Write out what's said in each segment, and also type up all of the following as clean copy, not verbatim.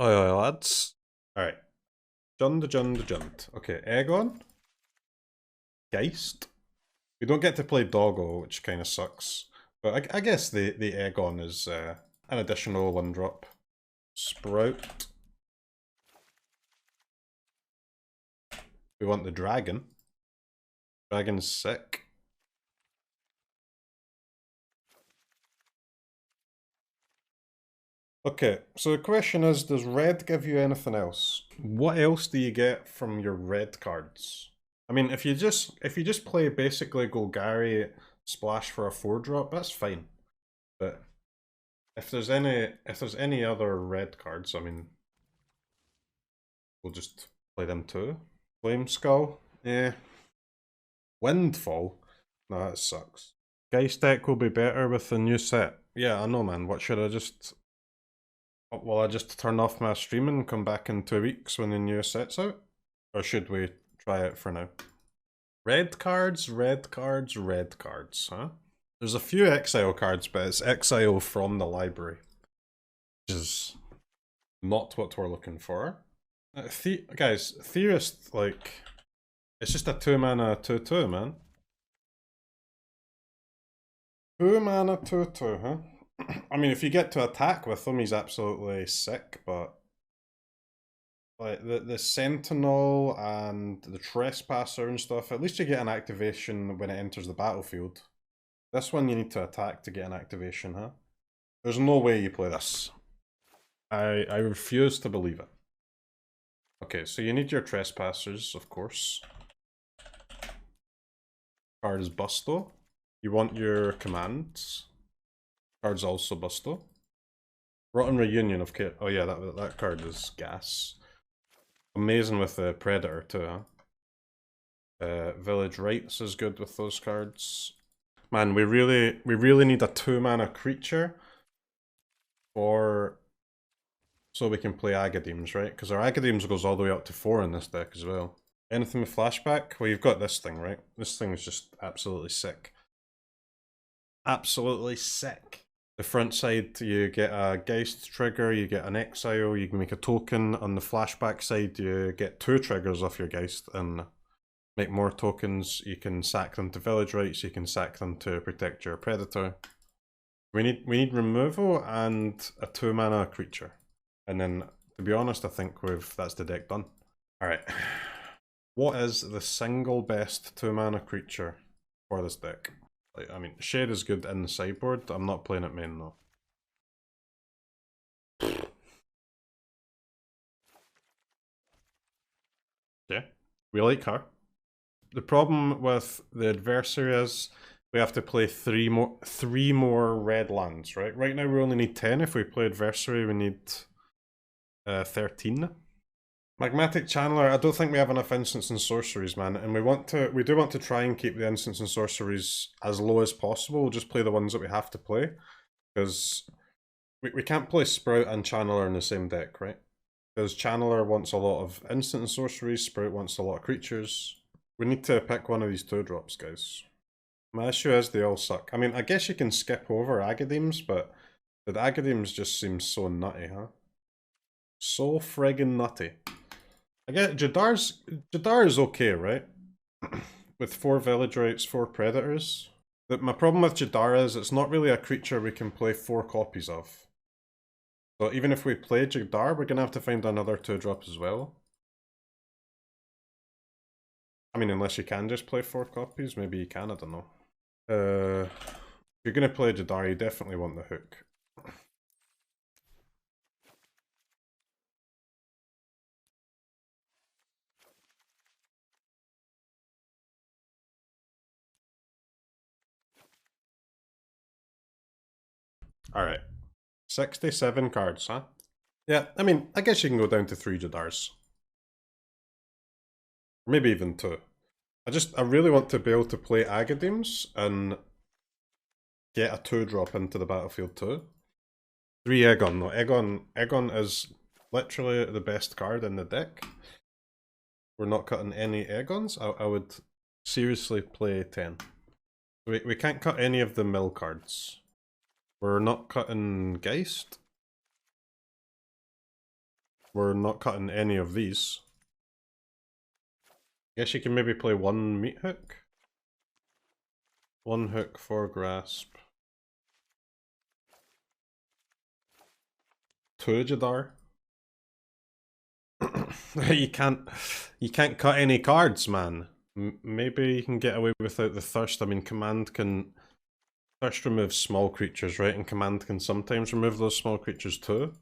Oi, lads. Alright. Jund. Okay, Egon. Geist. We don't get to play Doggo, which kind of sucks. But I guess the Egon is an additional 1-drop. Sprout. We want the dragon. Dragon's sick. Okay, so the question is, does red give you anything else? What else do you get from your red cards? I mean, if you just play basically Golgari splash for a 4-drop, that's fine. But if there's any other red cards, I mean, we'll just play them too. Flame Skull, yeah. Windfall, no, that sucks. Geist deck will be better with the new set. Yeah, I know, man. What should I just? Will I just turn off my stream and come back in 2 weeks when the new set's out? Or should we try it for now? Red cards, huh? There's a few exile cards, but it's exile from the library. Which is not what we're looking for. Guys, Theorist, like, it's just a 2-mana 2/2, man. 2-mana 2/2, huh? I mean, if you get to attack with him, he's absolutely sick, but like the Sentinel and the Trespasser and stuff, at least you get an activation when it enters the battlefield. This one you need to attack to get an activation, huh? There's no way you play this. I refuse to believe it. Okay, so you need your Trespassers, of course. Card is Busto. You want your commands. Card's also Busto. Rotten Reunion of Kit. Oh yeah, that card is gas. Amazing with the Predator too, huh? Village Rites is good with those cards. Man, we really need a 2-mana creature so we can play Agadeems, right? Because our Agadeems goes all the way up to 4 in this deck as well. Anything with flashback? Well, you've got this thing, right? This thing is just absolutely sick. Absolutely sick. The front side, you get a Geist trigger, you get an exile, you can make a token. On the flashback side, you get 2 triggers off your Geist and make more tokens. You can sack them to Village Rites, you can sack them to protect your Predator. We need removal and a 2-mana creature. And then, to be honest, I think that's the deck done. Alright. What is the single best 2-mana creature for this deck? Like, I mean, Shade is good in the sideboard. I'm not playing it main though. Yeah, we like her. The problem with the adversary is we have to play three more red lands, right? Right now we only need 10. If we play adversary, we need 13. Magmatic Channeler, I don't think we have enough instants and sorceries, man, and we do want to try and keep the instants and sorceries as low as possible. We'll just play the ones that we have to play, because we can't play Sprout and Channeler in the same deck, right? Because Channeler wants a lot of instant and sorceries, Sprout wants a lot of creatures. We need to pick one of these 2-drops, guys. My issue is they all suck. I mean, I guess you can skip over Agadeems, but the Agadeems just seem so nutty, huh? So friggin' nutty. I get Jadar is okay, right? With 4 Village Rites, 4 Predators. My problem with Jadar is it's not really a creature we can play 4 copies of. So even if we play Jadar, we're gonna have to find another 2-drop as well. I mean, unless you can just play 4 copies, maybe you can, I don't know. If you're gonna play Jadar, you definitely want the hook. Alright. 67 cards, huh? Yeah, I mean, I guess you can go down to 3 Jadars. Maybe even 2. I really want to be able to play Agadeems and get a 2-drop into the battlefield too. 3 Egon though. Egon is literally the best card in the deck. We're not cutting any Egons. I would seriously play 10. We can't cut any of the mill cards. We're not cutting Geist. We're not cutting any of these. Guess you can maybe play one Meathook. One hook for Grasp. Two Jadar. you can't cut any cards, man. Maybe you can get away without the Thirst. I mean, Command can... Thirst removes small creatures, right? And Command can sometimes remove those small creatures too.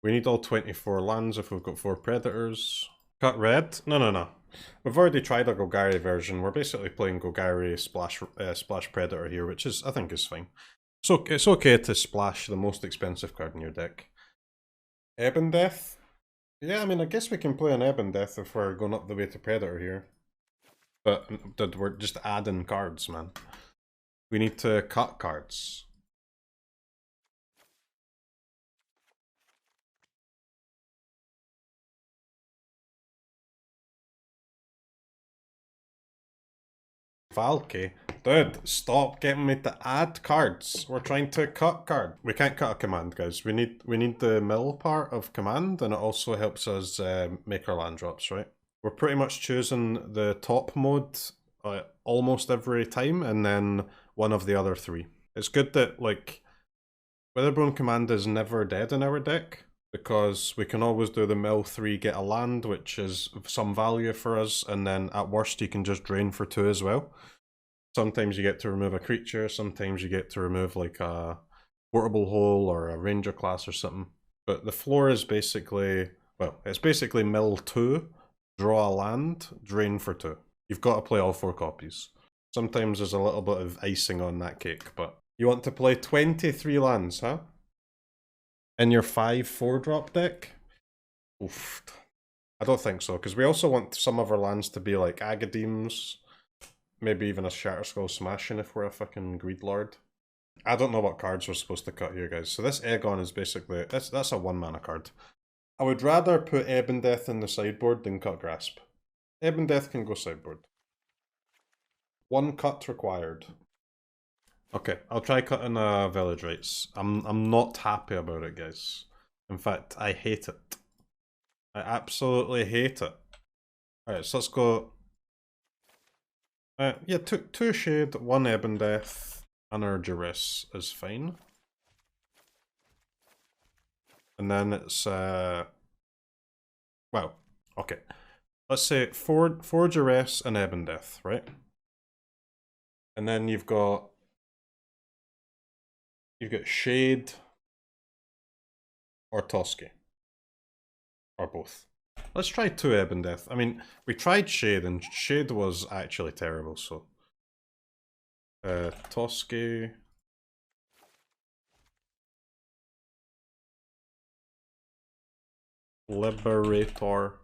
We need all 24 lands if we've got 4 Predators. Cut red? No. We've already tried a Golgari version. We're basically playing Golgari Splash Predator here, which is, I think, is fine. So it's okay to splash the most expensive card in your deck. Ebon Death? Yeah, I mean, I guess we can play an Ebon Death if we're going up the way to Predator here. But we're just adding cards, man. We need to cut cards. Valky? Dude, stop getting me to add cards. We're trying to cut card. We can't cut a command, guys. We need the mill part of command, and it also helps us make our land drops, right? We're pretty much choosing the top mode almost every time, and then one of the other 3. It's good that, like, Witherbloom Command is never dead in our deck, because we can always do the mill 3, get a land, which is some value for us, and then at worst you can just drain for 2 as well. Sometimes you get to remove a creature, sometimes you get to remove like a portable hole or a ranger class or something. But the floor is basically, well, it's basically mill 2, draw a land, drain for 2. You've got to play all 4 copies. Sometimes there's a little bit of icing on that cake, but you want to play 23 lands, huh? In your 5 4-drop deck? Oof. I don't think so, because we also want some of our lands to be like Agadeems, maybe even a Shatterskull Smashing if we're a fucking Greed Lord. I don't know what cards we're supposed to cut here, guys. So this Egon is basically, that's a 1-mana card. I would rather put Ebon Death in the sideboard than cut Grasp. Ebon Death can go sideboard. 1 cut required. Okay, I'll try cutting a Village Rites. I'm not happy about it, guys. In fact, I hate it. I absolutely hate it. Alright, so let's go. Yeah, 2 Shade, 1 Ebon Death, and our Duress is fine. And then it's well, okay. Let's say 4 Duress and Ebon Death, right? And then you've got Shade or Toski. Or both. Let's try 2 Ebon Death. I mean, we tried Shade, and Shade was actually terrible, so... Toski... Liberator...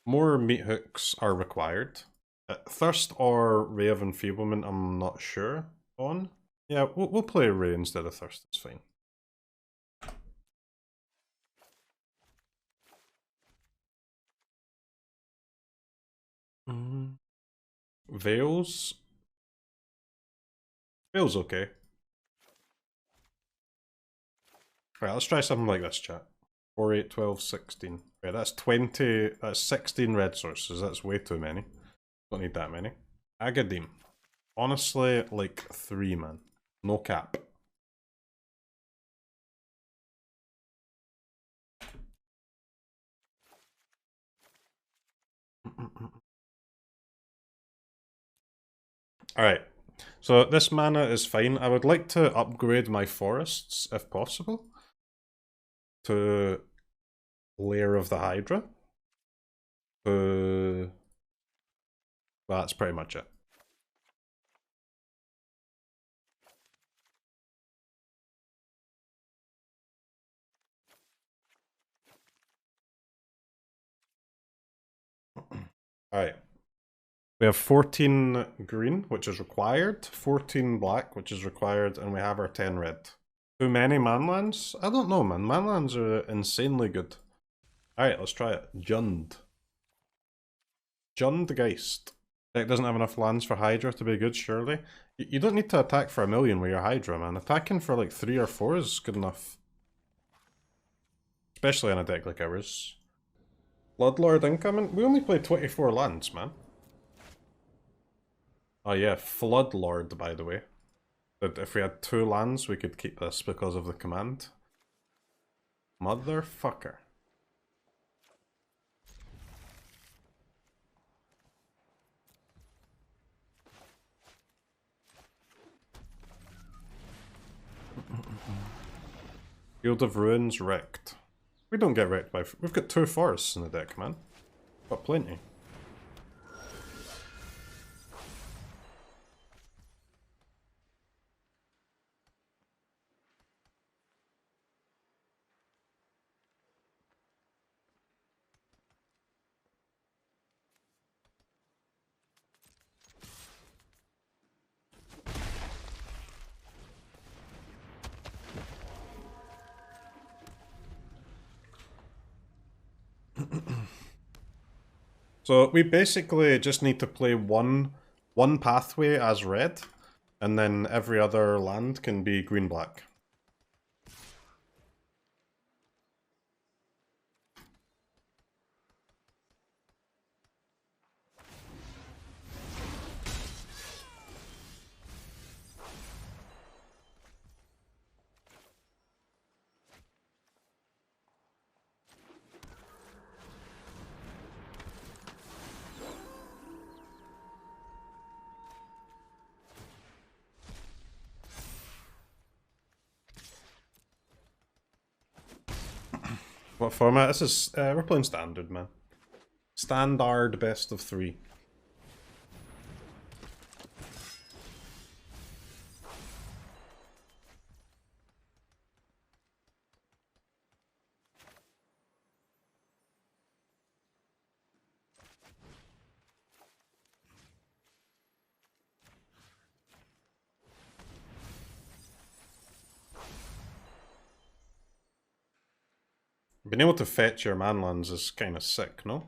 More Meathooks are required. Thirst or Ray of Enfeeblement, I'm not sure on. Yeah, we'll play Ray instead of Thirst, it's fine. Veils? Veils okay. Alright, let's try something like this, chat. 4, 8, 12, 16. Right, that's 20, that's 16 red sources, that's way too many. Don't need that many. Agadeem. Honestly, like 3, man. No cap. Alright, so this mana is fine. I would like to upgrade my forests, if possible, to Lair of the Hydra. Well, that's pretty much it. Alright. We have 14 green, which is required, 14 black, which is required, and we have our 10 red. Too many manlands? I don't know, man. Manlands are insanely good. Alright, let's try it. Jund. Jund Geist. Deck doesn't have enough lands for Hydra to be good, surely. You don't need to attack for 1,000,000 with your Hydra, man. Attacking for like 3 or 4 is good enough. Especially in a deck like ours. Bloodlord incoming? We only play 24 lands, man. Oh yeah, Floodlord, by the way. But if we had 2 lands, we could keep this because of the command. Motherfucker. Field of Ruins wrecked. We don't get wrecked by... We've got 2 forests in the deck, man. Got plenty. So we basically just need to play one pathway as red, and then every other land can be green-black. What format? This is, we're playing standard, man. Standard best of 3. Being able to fetch your manlands is kind of sick, no?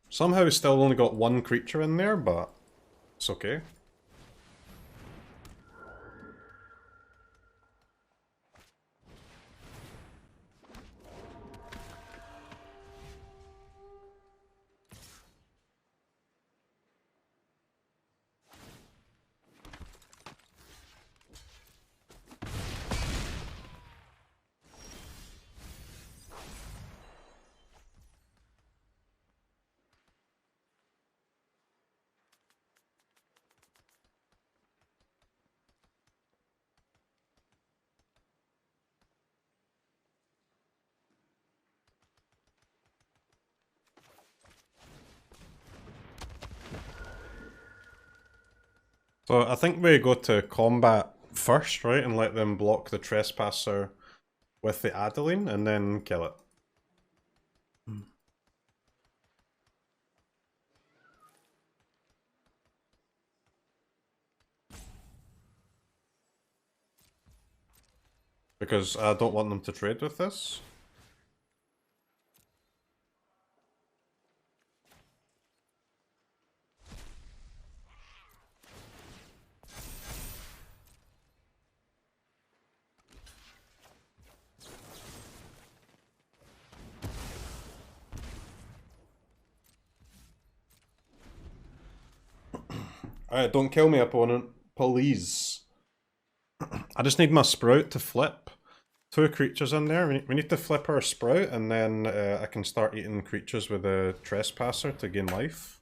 Somehow we still only got 1 creature in there, but it's okay. So I think we go to combat first, right, and let them block the Trespasser with the Adeline, and then kill it. Because I don't want them to trade with this. Alright, don't kill me, opponent. Please. I just need my Sprout to flip. 2 creatures in there. We need to flip our Sprout, and then I can start eating creatures with a Trespasser to gain life.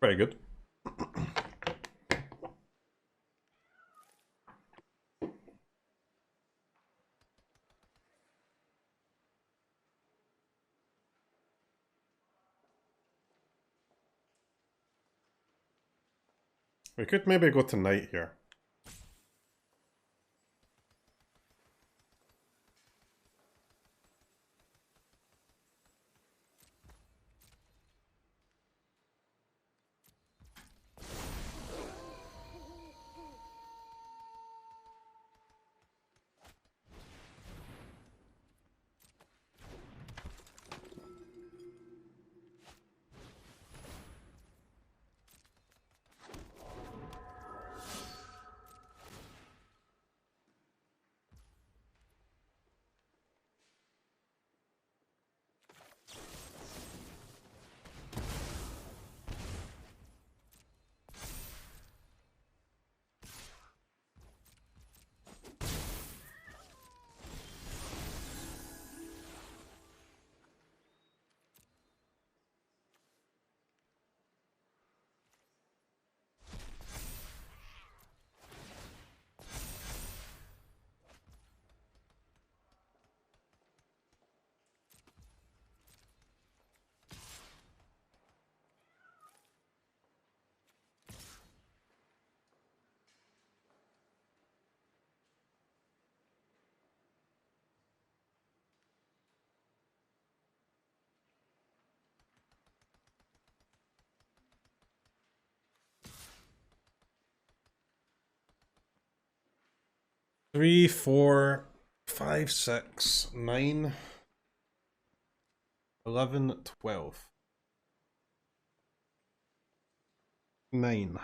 Very good. We could maybe go to Knight here. Three, 4, 5, 6, 9, 11, 12. 9,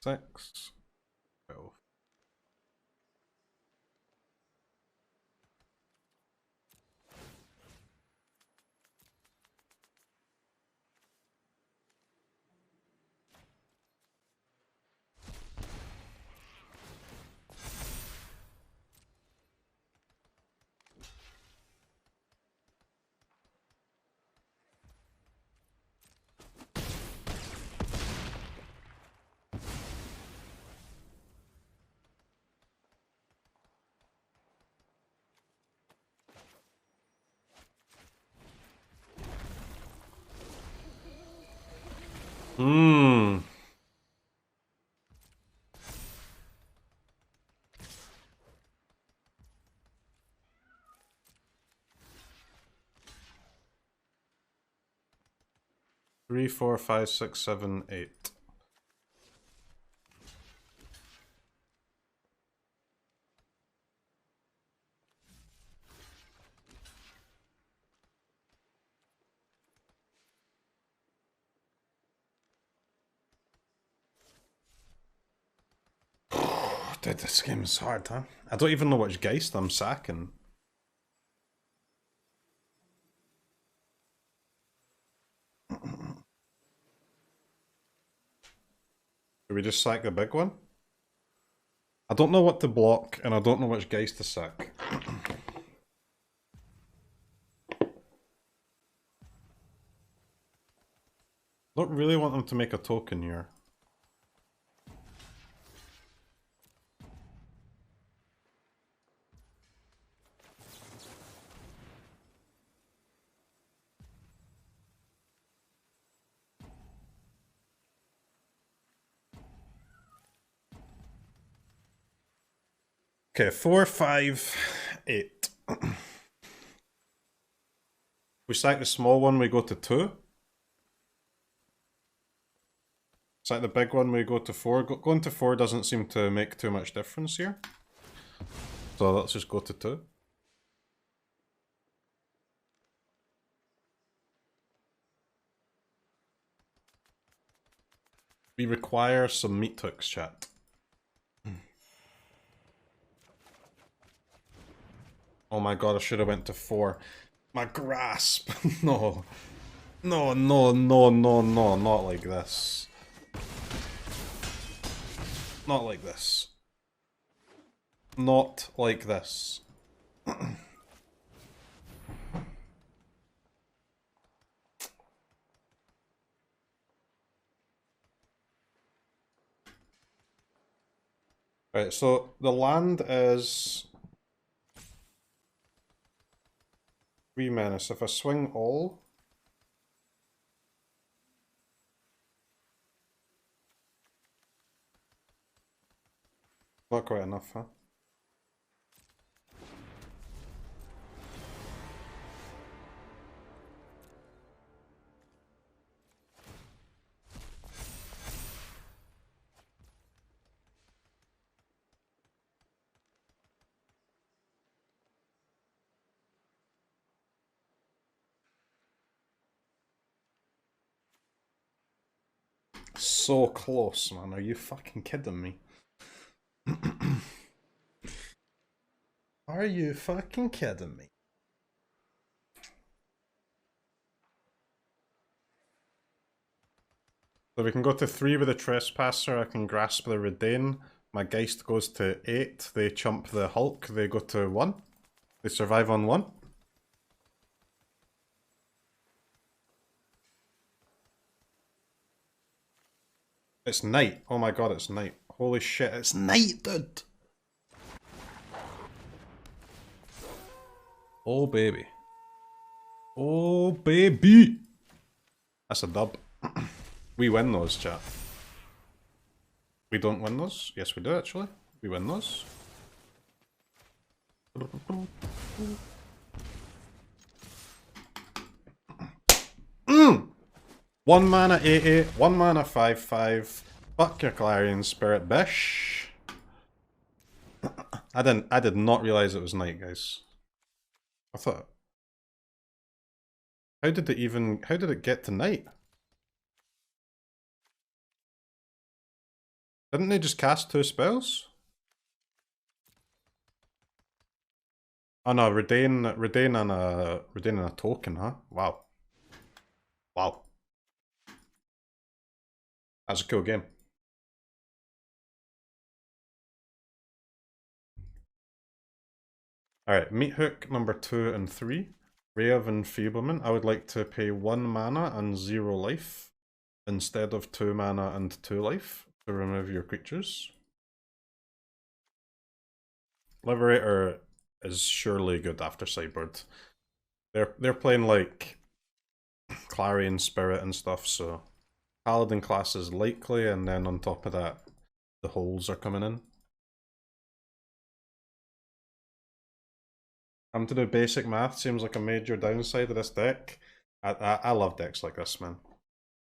6, 12. Hmm. Three, 4, 5, 6, 7, 8. Dude, this game is hard, huh? I don't even know which Geist I'm sacking. Do we just sack the big one? I don't know what to block, and I don't know which Geist to sack. Don't really want them to make a token here. Okay, 4, 5, 8. We sack the small one, we go to 2. Sack the big one, we go to 4. Going to 4 doesn't seem to make too much difference here. So let's just go to 2. We require some Meathooks, chat. Oh my god, I should have went to 4. My grasp! No. No, no, no, no, no, not like this. Not like this. Not like this. Right, so the land is 3 mana, so if I swing all... Not quite enough, huh? So close, man. Are you fucking kidding me? Are you fucking kidding me? So we can go to 3 with the Trespasser, I can grasp the Redain, my Geist goes to 8, they chump the Hulk, they go to 1. They survive on 1. It's night. Oh my god, it's night. Holy shit, it's night, dude! Oh baby. Oh baby! That's a dub. We win those, chat. We don't win those? Yes, we do, actually. We win those. Mm! 1 mana 8/8, 1 mana 5/5. Fuck your Clarion Spirit, bish. I did not realize it was night, guys. I thought... How did it get to night? Didn't they just cast 2 spells? Oh no, Redain and a token, huh? Wow. Wow. That's a cool game. Alright, Meathook number 2 and 3. Ray of Enfeeblement. I would like to pay 1 mana and 0 life instead of 2 mana and 2 life to remove your creatures. Liberator is surely good after sideboard. They're playing like Clarion Spirit and stuff, so Paladin class is likely, and then on top of that, the holes are coming in. To do basic math seems like a major downside of this deck. I love decks like this, man.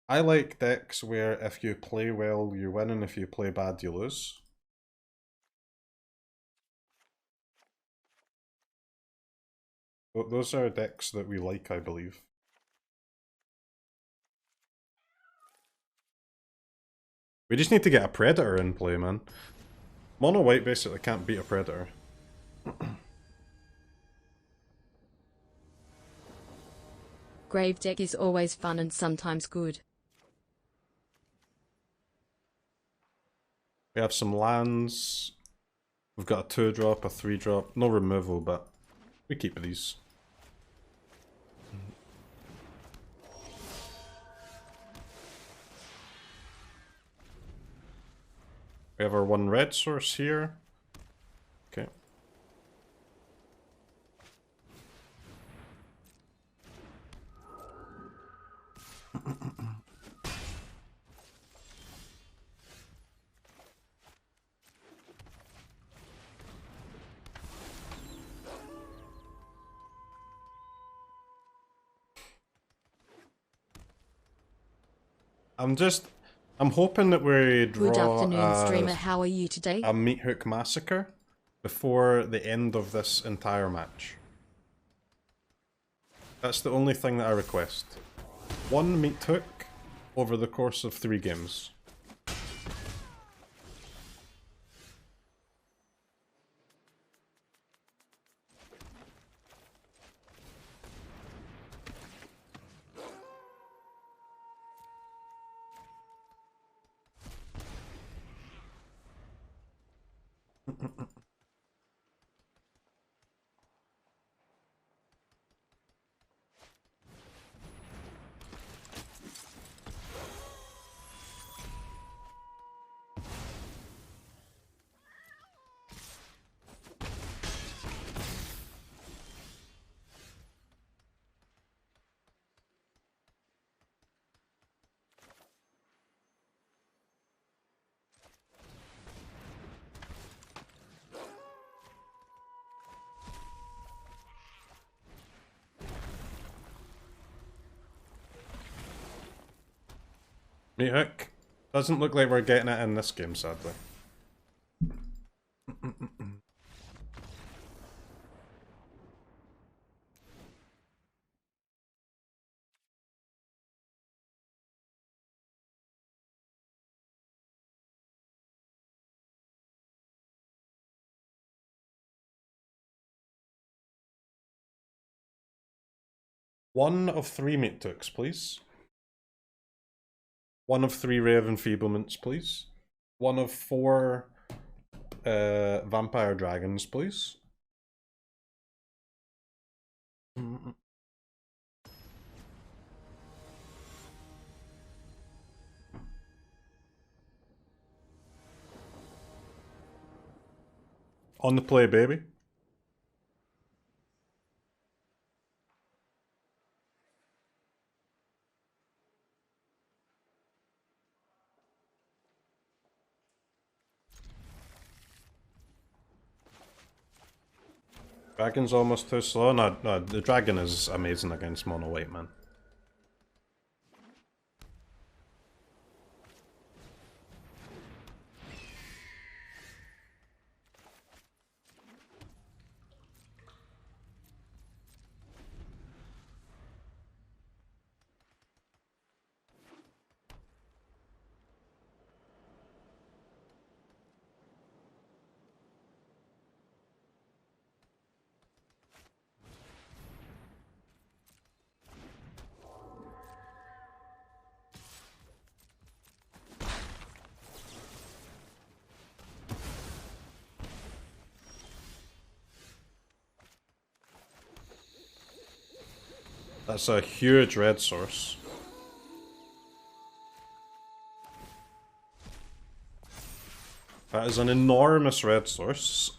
I like decks where if you play well, you win, and if you play bad, you lose. Those are decks that we like, I believe. We just need to get a Predator in play, man. Mono white basically can't beat a Predator. Grave deck is always fun and sometimes good. We have some lands. We've got a 2-drop, a 3-drop. No removal, but we keep these. We have our 1 red source here. Okay. I'm hoping that we draw Good afternoon, streamer. How are you today? a Meathook Massacre before the end of this entire match. That's the only thing that I request. 1 Meathook over the course of 3 games. Meathook. Doesn't look like we're getting it in this game, sadly. One of 3 Meathooks, please. One of 3 Ray of Enfeeblements, please. One of 4 Vampire Dragons, please. On the play, baby. Dragon's almost too slow. No, the dragon is amazing against mono white, man. That's a huge red source. That is an enormous red source.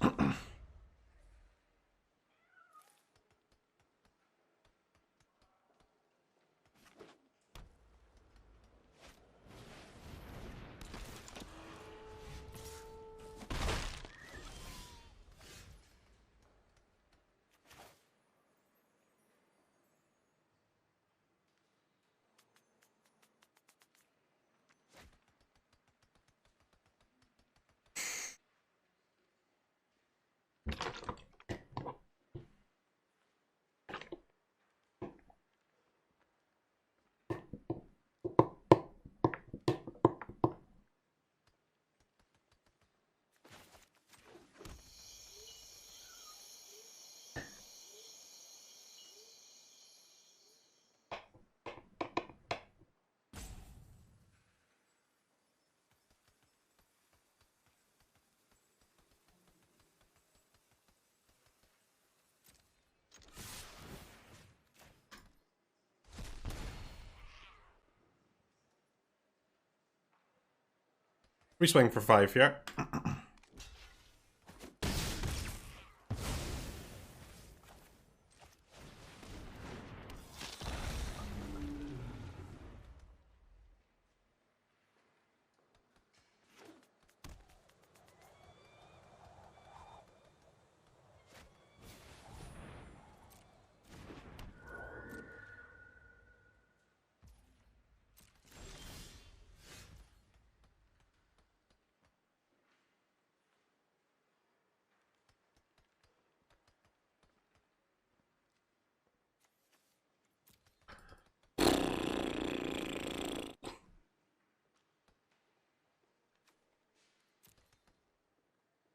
We swing for 5 here.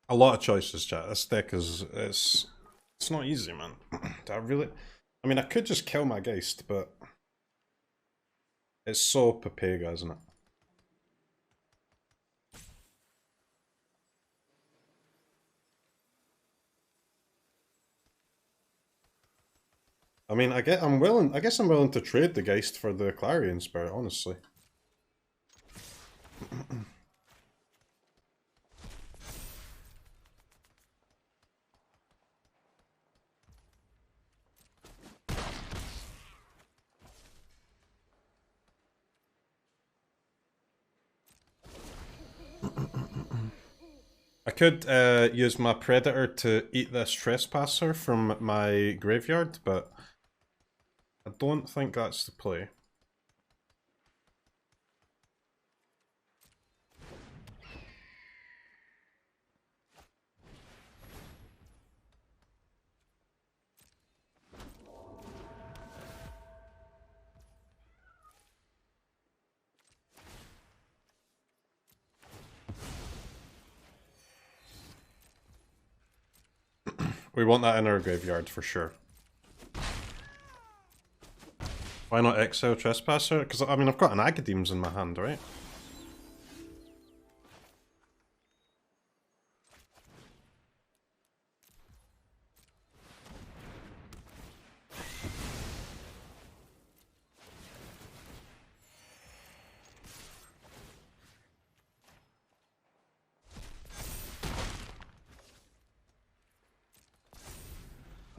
A lot of choices, chat. This deck is it's not easy, man. I mean, I could just kill my Geist, but it's so Papega, isn't it? I mean, I guess I'm willing to trade the Geist for the Clarion Spirit, honestly. I could use my Predator to eat this Trespasser from my graveyard, but I don't think that's the play. We want that in our graveyard for sure. Why not exile Trespasser? Because, I mean, I've got an Agadeem's in my hand, right?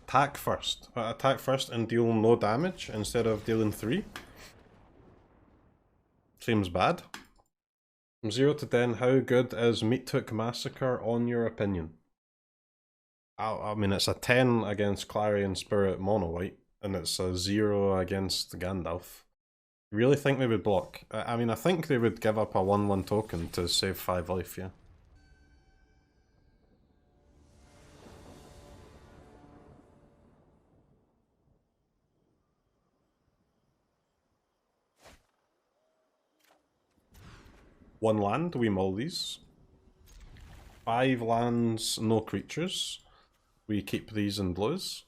Attack first. Attack first and deal no damage instead of dealing 3. Seems bad. From 0 to 10, how good is Meathook Massacre on your opinion? I mean, it's a 10 against Clarion Spirit Mono White, and it's a 0 against Gandalf. You really think they would block? I mean, I think they would give up a 1/1 token to save 5 life, yeah. One land, we mull these. 5 lands, no creatures. We keep these in blues.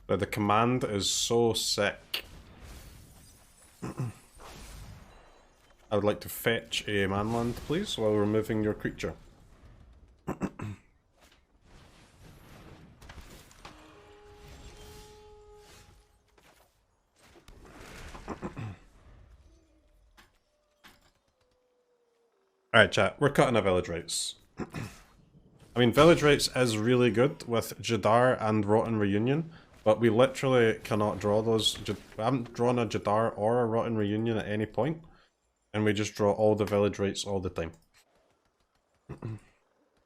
The command is so sick. I would like to fetch a manland, please, while removing your creature. Alright chat, we're cutting a Village Rites. I mean, Village Rites is really good with Jadar and Rotten Reunion, but we literally cannot draw those. We haven't drawn a Jadar or a Rotten Reunion at any point, and we just draw all the Village Rites all the time.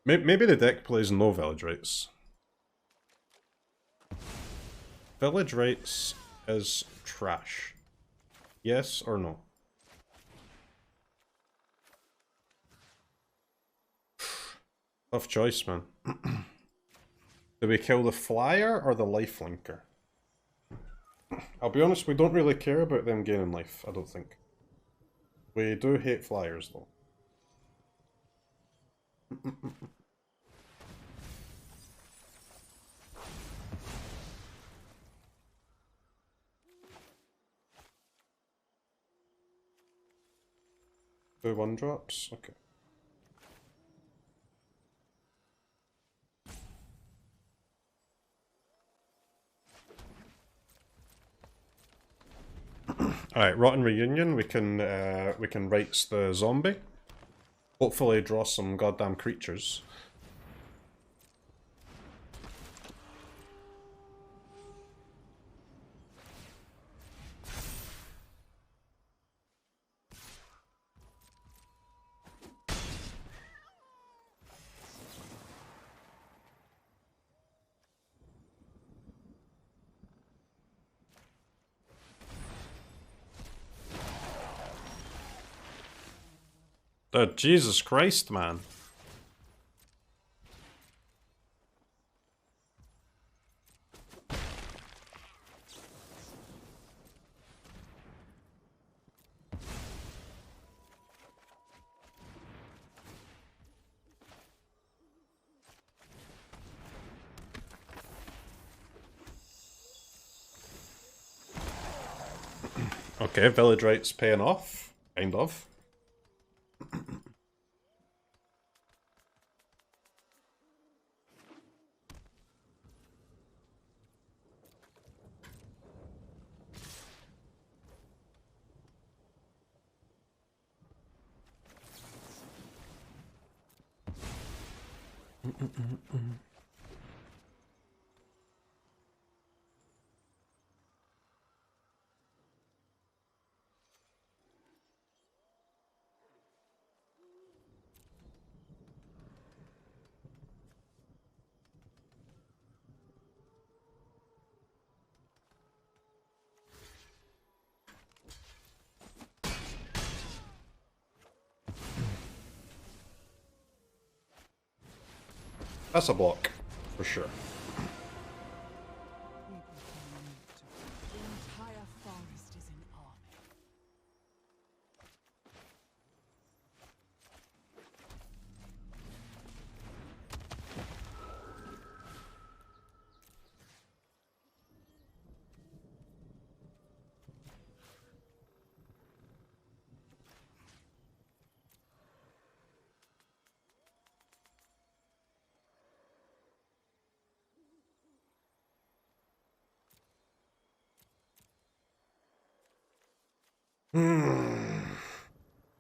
Maybe the deck plays no Village Rites. Village Rites is trash. Yes or no? Tough choice, man. Do we kill the flyer or the lifelinker? I'll be honest, we don't really care about them gaining life, I don't think. We do hate flyers, though. Two 1-drops? Okay. Alright, Rotten Reunion, we can rights the zombie. Hopefully draw some goddamn creatures. Jesus Christ, man. Okay, Village Rites paying off. Kind of. That's a block, for sure.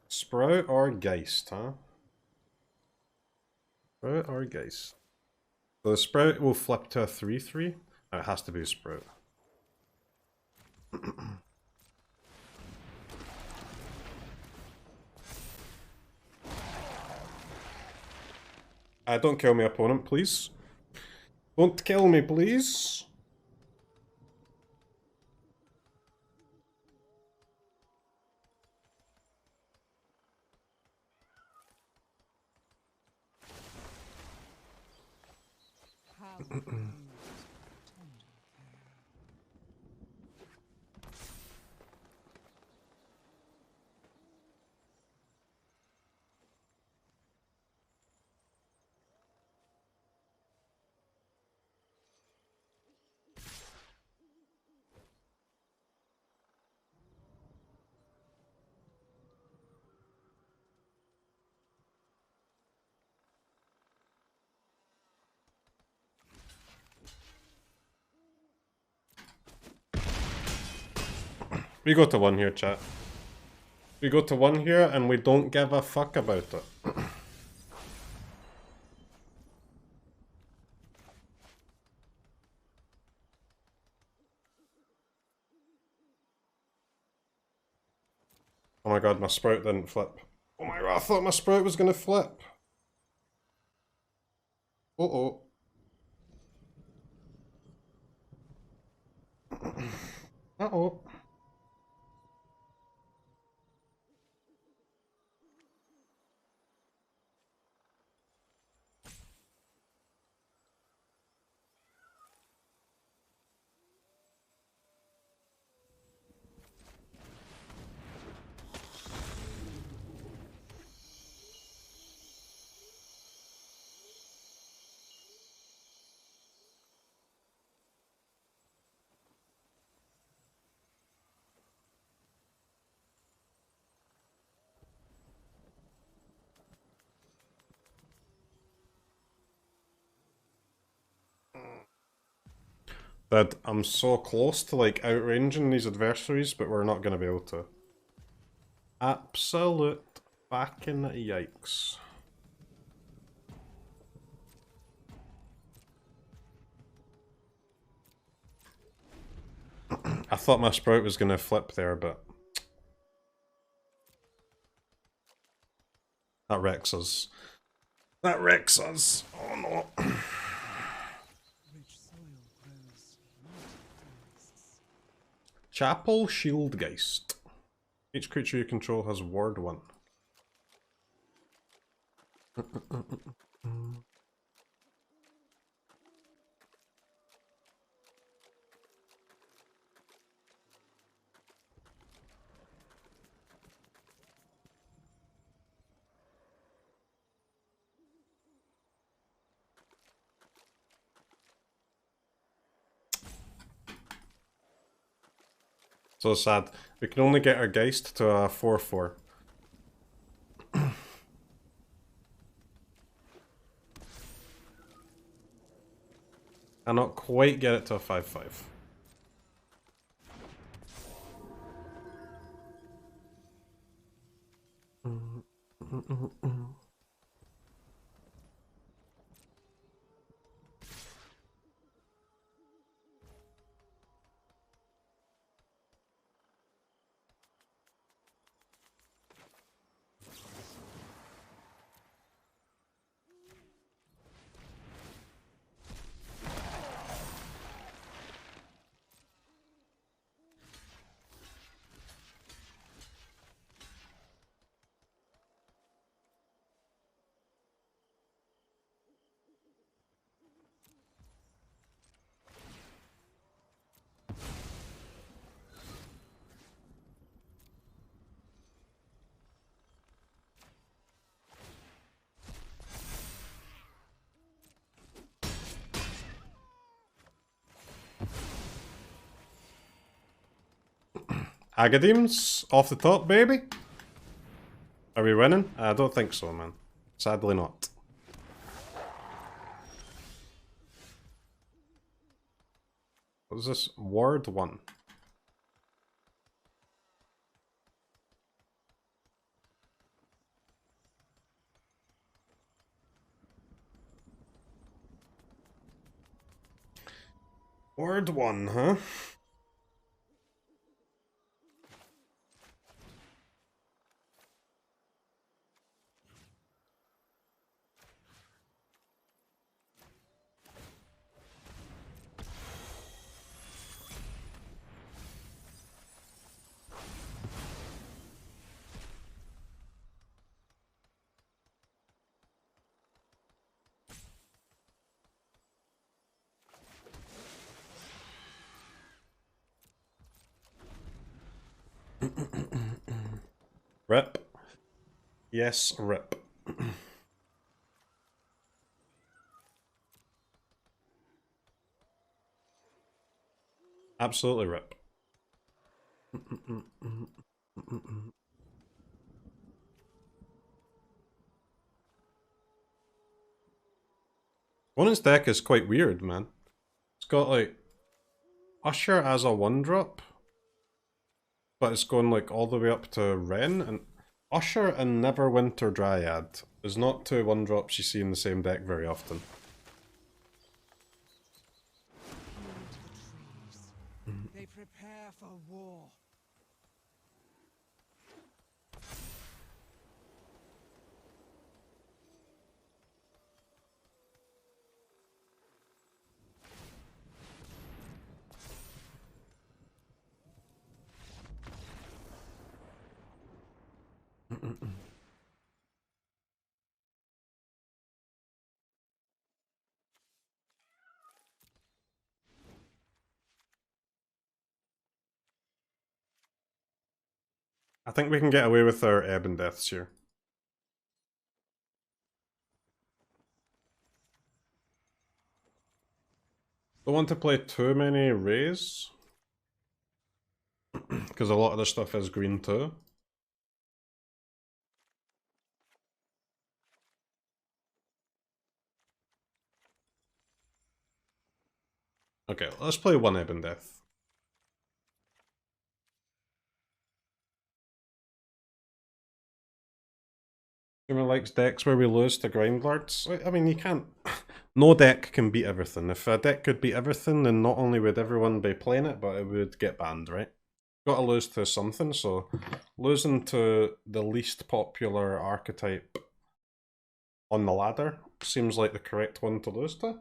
Sprout or Geist, huh? Sprout or Geist? So the Sprout will flip to a 3/3. Oh, it has to be a Sprout. Don't kill my opponent, please. Don't kill me, please. We go to 1 here, chat. We go to 1 here and we don't give a fuck about it. Oh my god, my Sprout didn't flip. Oh my god, I thought my Sprout was gonna flip. Uh-oh. Uh-oh. That I'm so close to like outranging these adversaries, but we're not going to be able to. Absolute fucking yikes. I thought my Sprout was going to flip there, but that wrecks us. That wrecks us. Oh no. Chapel Shield Geist. Each creature you control has ward 1. So sad. We can only get our Geist to a 4/4. Cannot quite get it to a 5/5. Agadeem's off the top, baby. Are we winning? I don't think so, man. Sadly not. What is this? Ward 1. Ward 1, huh? Rip. Yes, rip. Absolutely rip. Opponent's deck is quite weird, man. It's got like Usher as a 1-drop, but it's going like all the way up to Wren, and Usher and Neverwinter Dryad is not 2 1-drops you see in the same deck very often. They prepare for war. I think we can get away with our Ebb and Deaths here. Don't want to play too many Rays, because a lot of the stuff is green too. Okay, let's play 1 Ebb and Death. Gamer likes decks where we lose to Grindlords. I mean, you can't... No deck can beat everything. If a deck could beat everything, then not only would everyone be playing it, but it would get banned, right? Got to lose to something, so losing to the least popular archetype on the ladder seems like the correct one to lose to.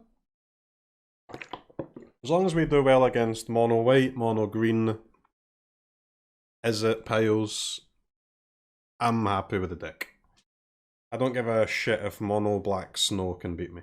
As long as we do well against mono white, mono green, is it piles, I'm happy with the deck. I don't give a shit if mono black snow can beat me.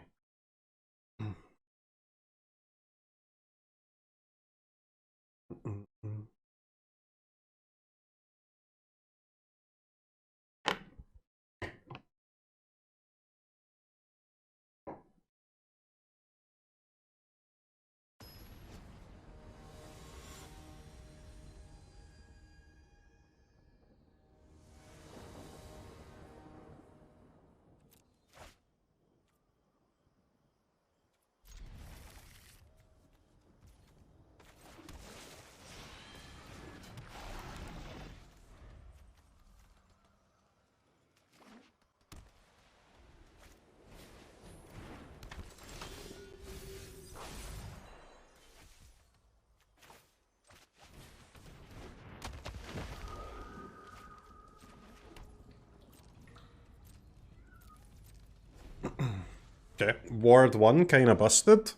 Okay, Ward 1 kinda busted.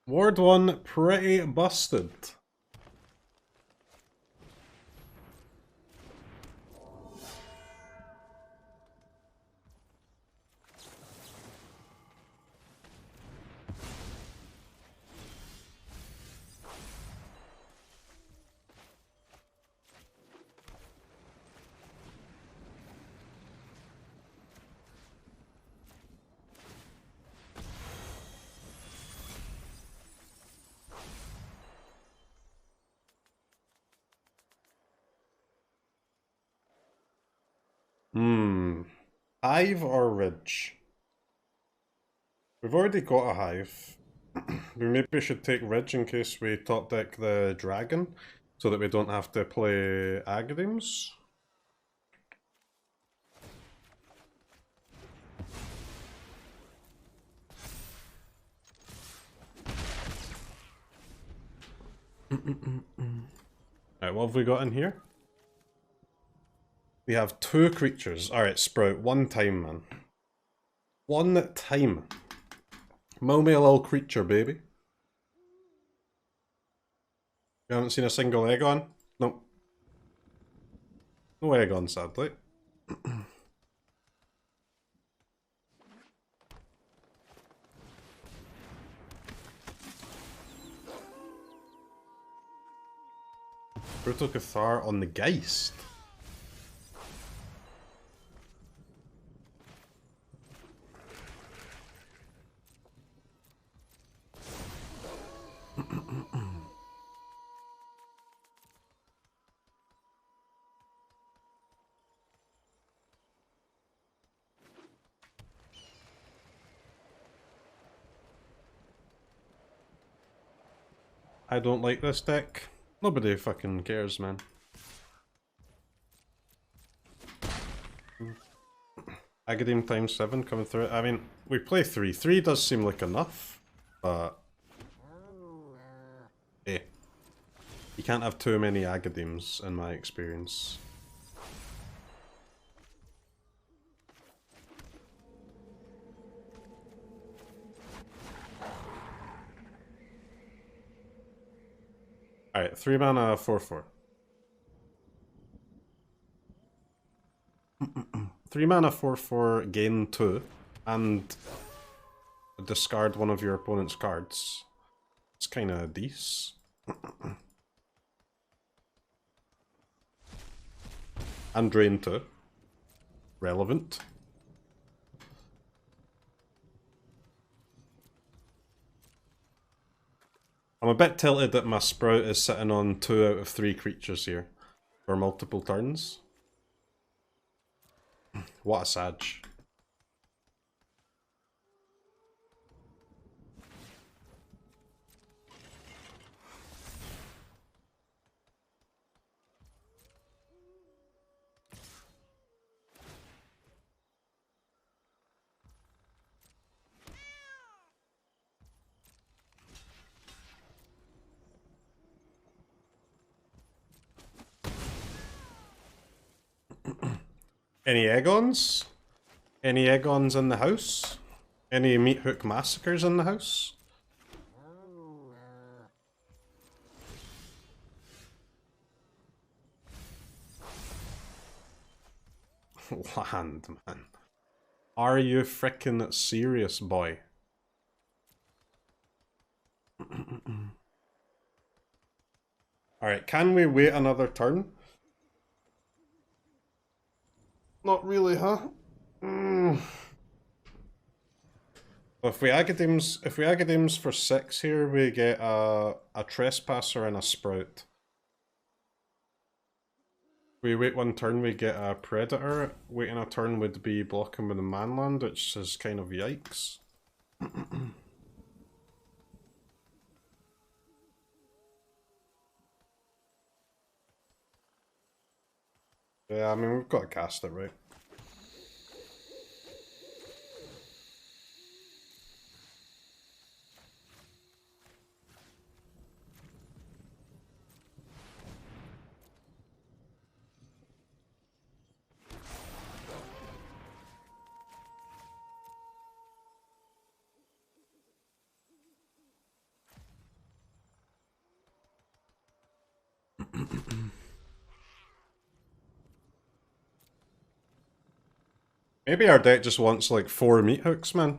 Ward 1 pretty busted. Hive or Ridge? We've already got a Hive. We maybe should take Ridge in case we top deck the Dragon, so that we don't have to play Agadeems. Alright, what have we got in here? We have 2 creatures. Alright, Sprout, one time, man. One time. Mow me a little creature, baby. You haven't seen a single Egon? Nope. No Egon, sadly. Brutal Cathar on the Geist. I don't like this deck. Nobody fucking cares, man. Agadeem times 7 coming through it. I mean, we play 3. 3 does seem like enough, but... hey. You can't have too many Agadeems, in my experience. Alright, 3 mana, 4/4. 3 mana, 4/4, gain 2, and discard one of your opponent's cards. It's kinda decent. And drain 2. Relevant. I'm a bit tilted that my Sprout is sitting on 2 out of 3 creatures here for multiple turns. What a sag. Any Egons? Any Egons in the house? Any Meathook Massacres in the house? Land, man. Are you frickin' serious, boy? Alright, can we wait another turn? Not really, huh? If we Agadeems for 6 here, we get a Trespasser and a Sprout. If we wait one turn, we get a Predator. Waiting a turn would be blocking with a Manland, which is kind of yikes. Yeah, I mean, we've got to cast it, right? Maybe our deck just wants like 4 Meathooks, man.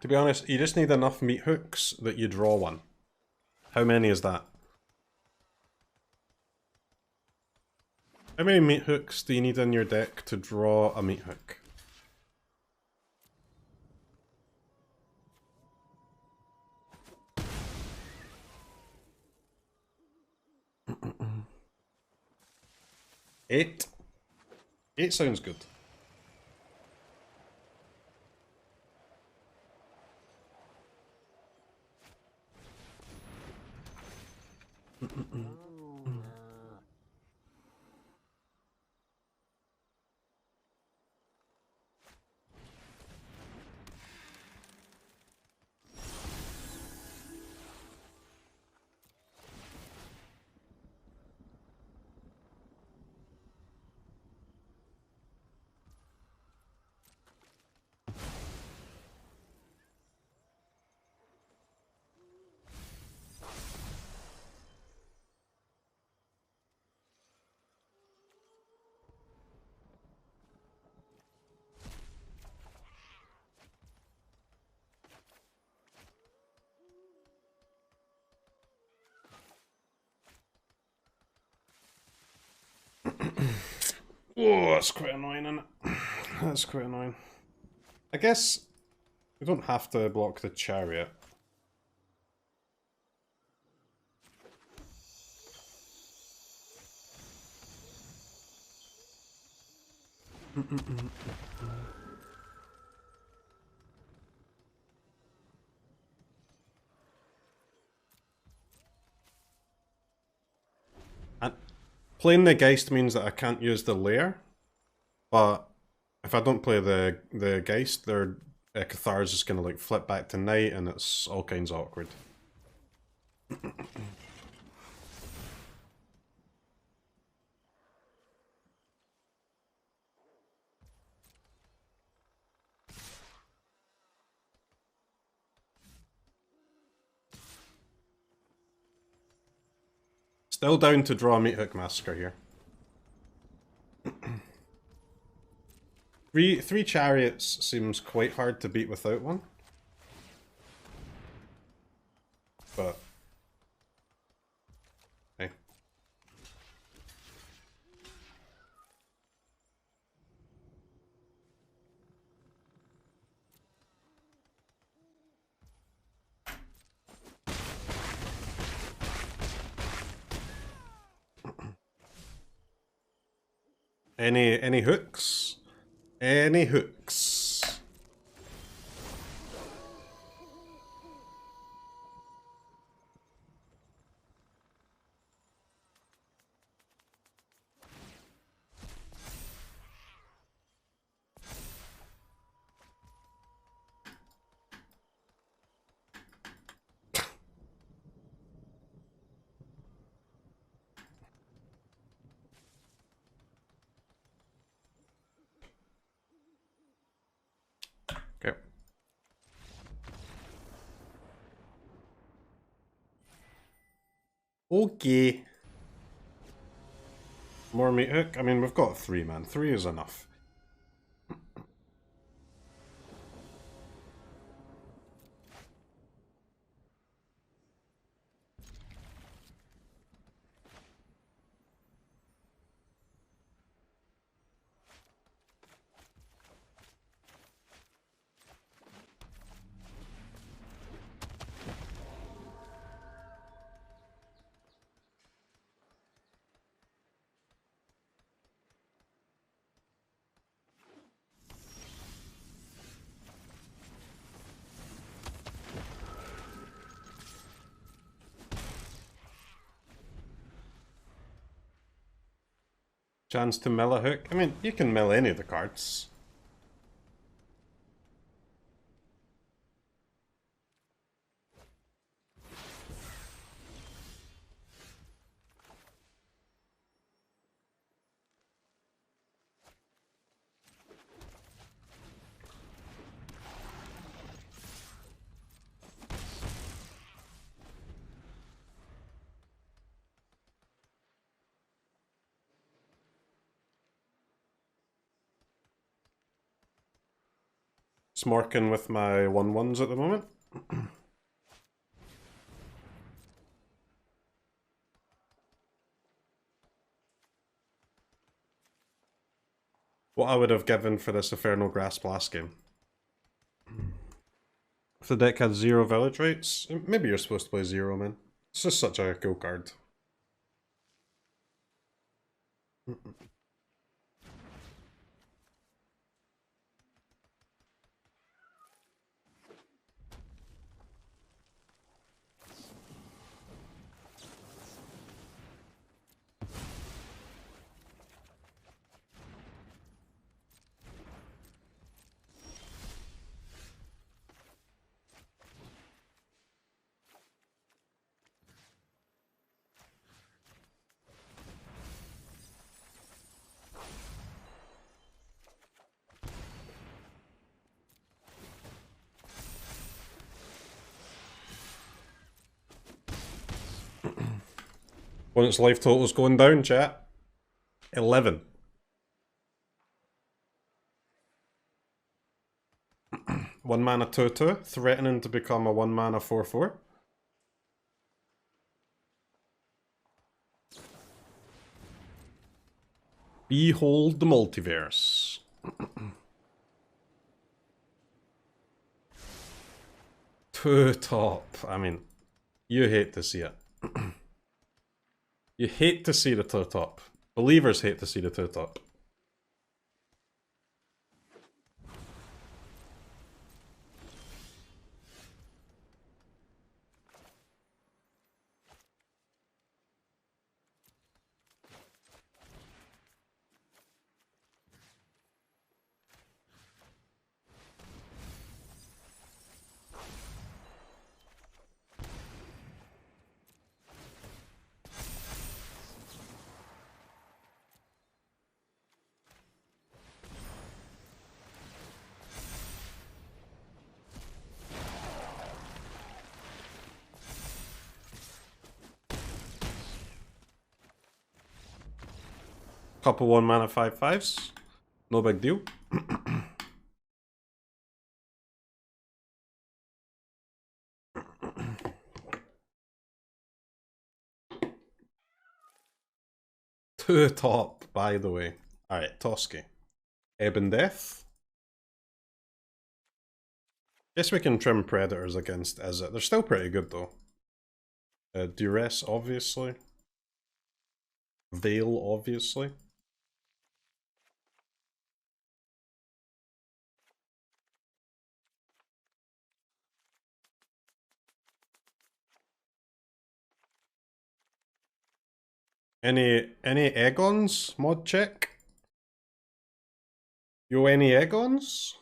To be honest, you just need enough Meathooks that you draw one. How many is that? many meat hooks do you need in your deck to draw a meat hook? Eight. 8 sounds good. Oh, that's quite annoying, isn't it? That's quite annoying. I guess we don't have to block the chariot. And playing the Geist means that I can't use the Lair, but if I don't play the Geist, their Cathar's is gonna like flip back to night, and it's all kinds of awkward. Still down to draw Meathook Massacre here. Three chariots seems quite hard to beat without one. But hey. Any hooks? Any hooks? Okay. Okay. More meat hook? I mean, we've got 3, man. 3 is enough. Chance to mill a hook? I mean, you can mill any of the cards. Smorking with my 1/1s at the moment. what I would have given for this Infernal Grasp last game. If the deck had 0 Village Rites, maybe you're supposed to play 0, man. It's just such a cool card. Opponent's life total's going down, chat. 11. One mana 2/2, threatening to become a 1 mana 4/4. Behold the multiverse. Two top. I mean, you hate to see it. You hate to see the two top. Believers hate to see the two top. Couple 1 mana 5/5s. No big deal. Two top, by the way. Alright, Toski. Ebb and Death. Guess we can trim Predators against Izzet. They're still pretty good though. Duress, obviously. Veil, obviously. Any Egons? Mod check? Yo, any Egons?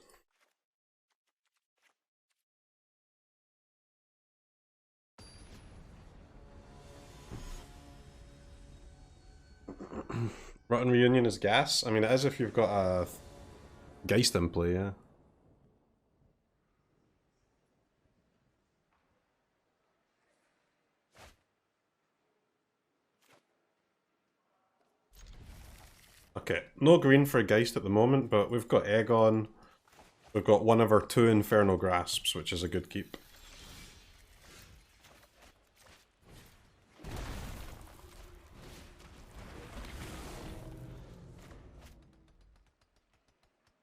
Rotten Reunion is gas? I mean, it is if you've got a Geist in play, yeah. Okay, no green for Geist at the moment, but we've got Egon. We've got one of our 2 Infernal Grasps, which is a good keep.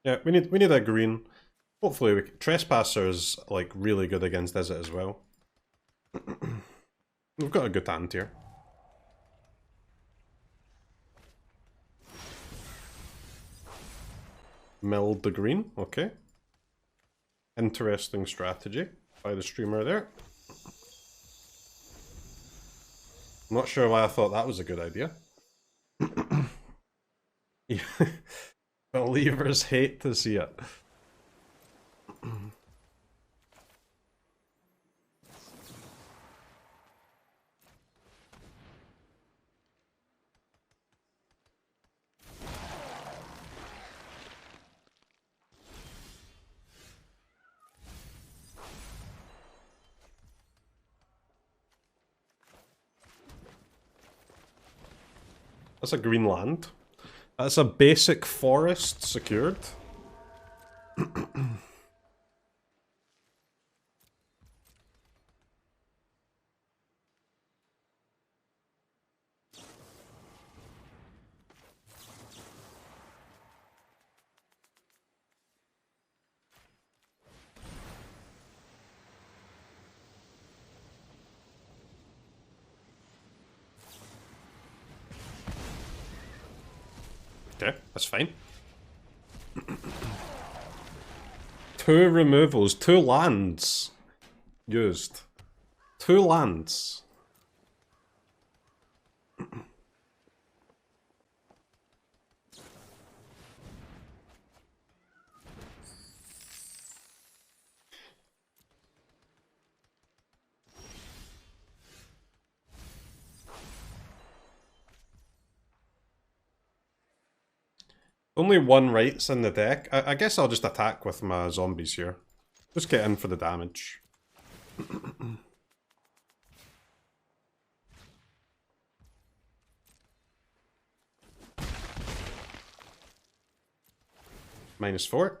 Yeah, we need a green. Hopefully, Trespasser is like really good against Izzet as well. We've got a good hand here. Milled the green, okay. Interesting strategy by the streamer there. I'm not sure why I thought that was a good idea. Believers hate to see it. That's a green land. That's a basic forest secured. Okay, that's fine. 2 removals, 2 lands used. 2 lands. Only 1 rights in the deck. I guess I'll just attack with my zombies here. Just get in for the damage. -4.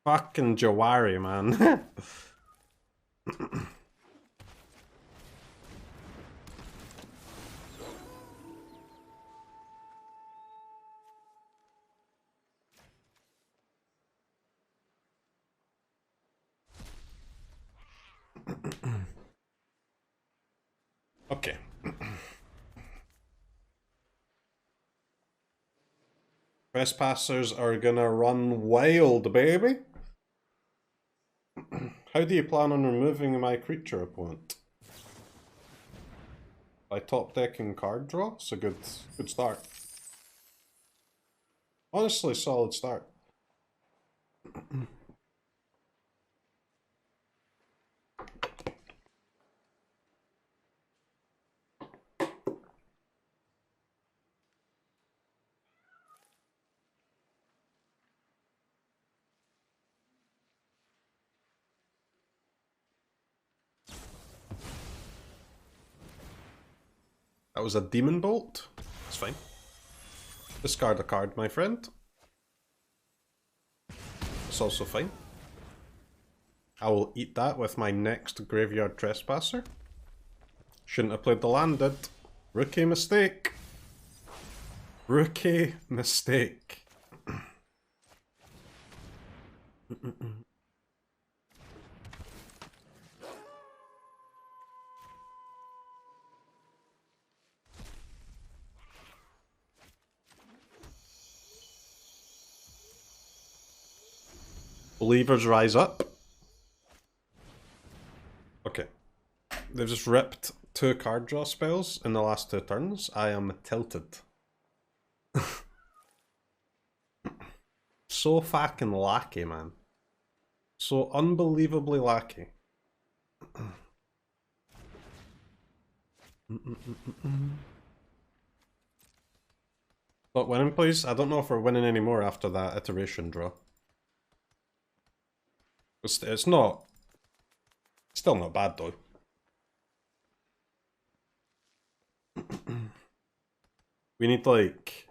Fucking Jawari, man. Okay. Trespassers are gonna run wild, baby. How do you plan on removing my creature opponent? By top decking card draw? It's a good start. Honestly, solid start. That was a Demon Bolt. It's fine. Discard a card, my friend. It's also fine. I will eat that with my next Graveyard Trespasser. Shouldn't have played the land, did. Rookie mistake. Rookie mistake. Believers rise up. Okay. They've just ripped 2 card draw spells in the last 2 turns. I am tilted. So fucking lackey, man. So unbelievably lackey. But winning, please? I don't know if we're winning anymore after that iteration draw. It's not... Still not bad, though. We need, like...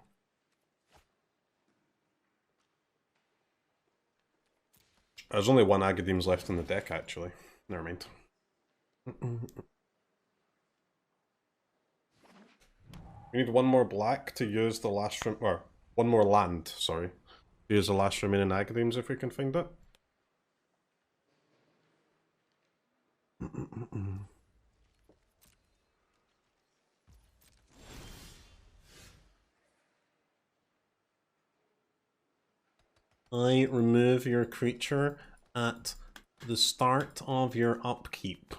There's only 1 Agadeem's left in the deck, actually. Never mind. We need 1 more black to use the last... Or, 1 more land, sorry. To use the last remaining Agadeems if we can find it. I remove your creature at the start of your upkeep.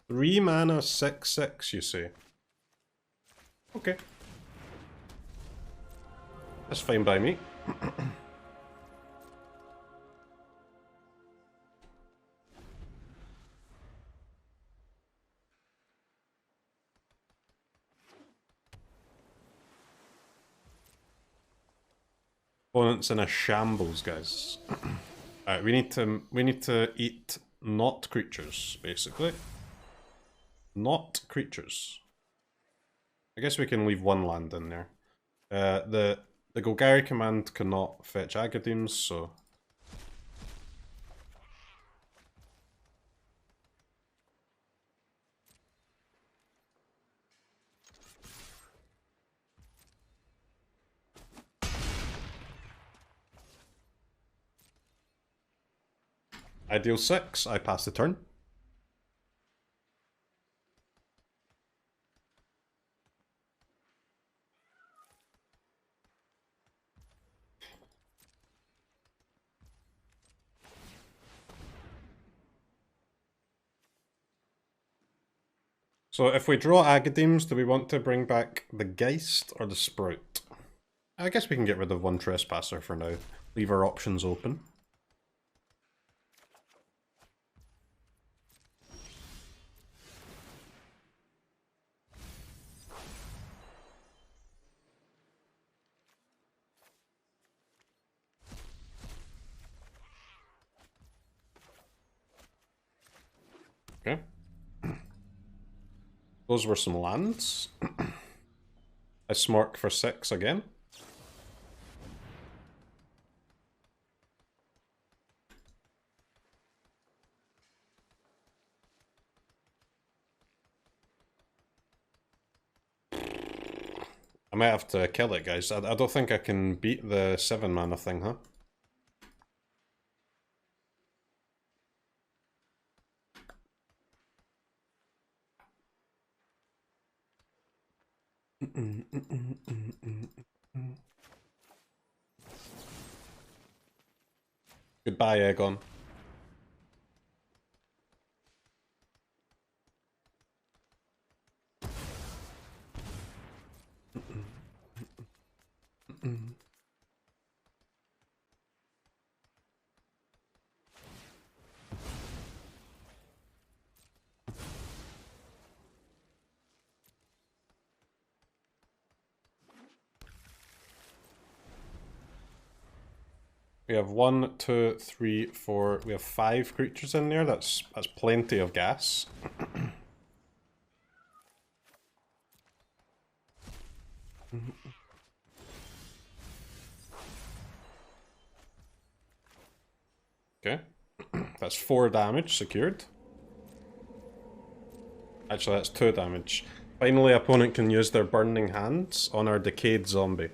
Three mana, 6/6, you say? Okay. That's fine by me. Opponent's in a shambles, guys. Alright, we need to eat not creatures, basically. Not creatures. I guess we can leave one land in there. The Golgari command cannot fetch Agadeems, so... I deal 6, I pass the turn. So if we draw Agadeems, do we want to bring back the Geist or the Sprout? I guess we can get rid of one Trespasser for now. Leave our options open. Okay. Those were some lands. I smork for 6 again. I might have to kill it, guys. I don't think I can beat the 7 mana thing, huh? Goodbye, Egon. We have 1, 2, 3, 4. We have 5 creatures in there. That's plenty of gas. Okay. That's 4 damage secured. Actually, that's 2 damage. Finally, opponent can use their Burning Hands on our Decayed Zombie.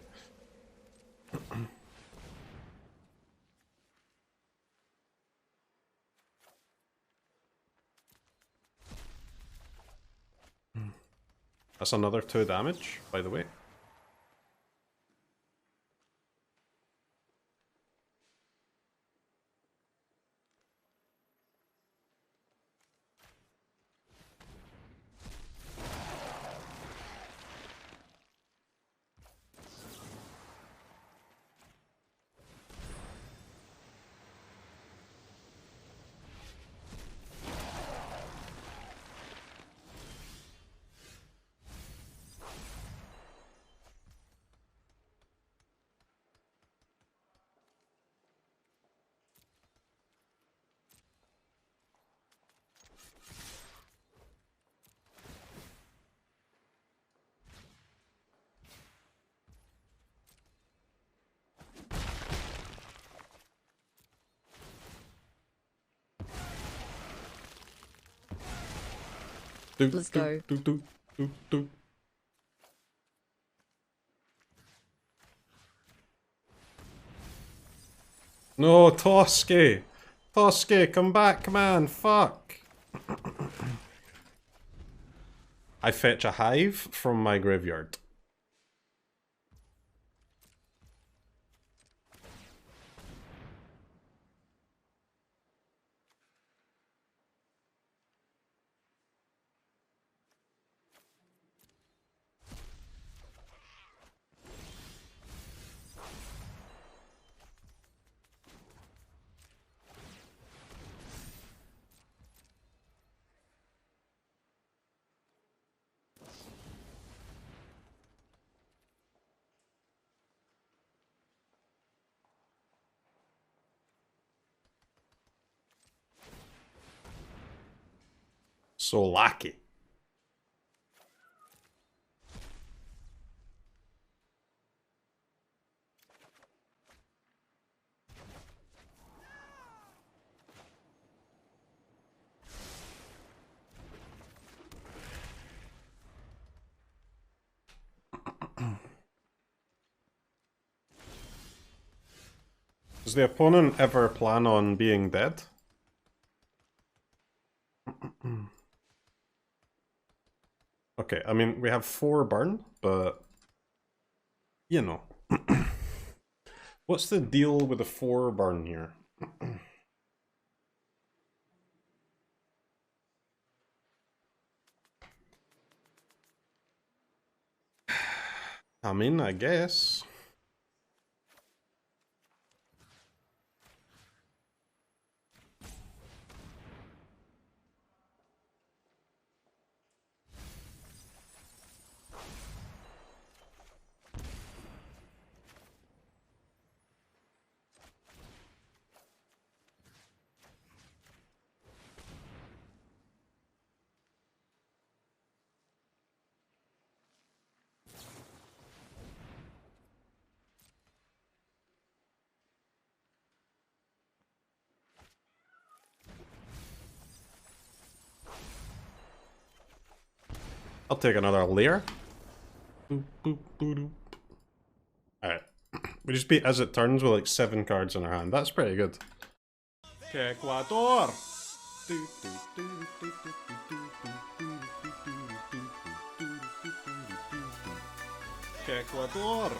That's another 2 damage, by the way. Let's go. No, Toski! Toski, come back, man! Fuck! I fetch a Hive from my graveyard. So lucky. Does the opponent ever plan on being dead? Okay, I mean, we have 4 burn, but... You know. What's the deal with the 4 burn here? I mean, I guess. I'll take another Lair. Alright. We just beat as it turns with like 7 cards in our hand. That's pretty good. Ecuador! Ecuador!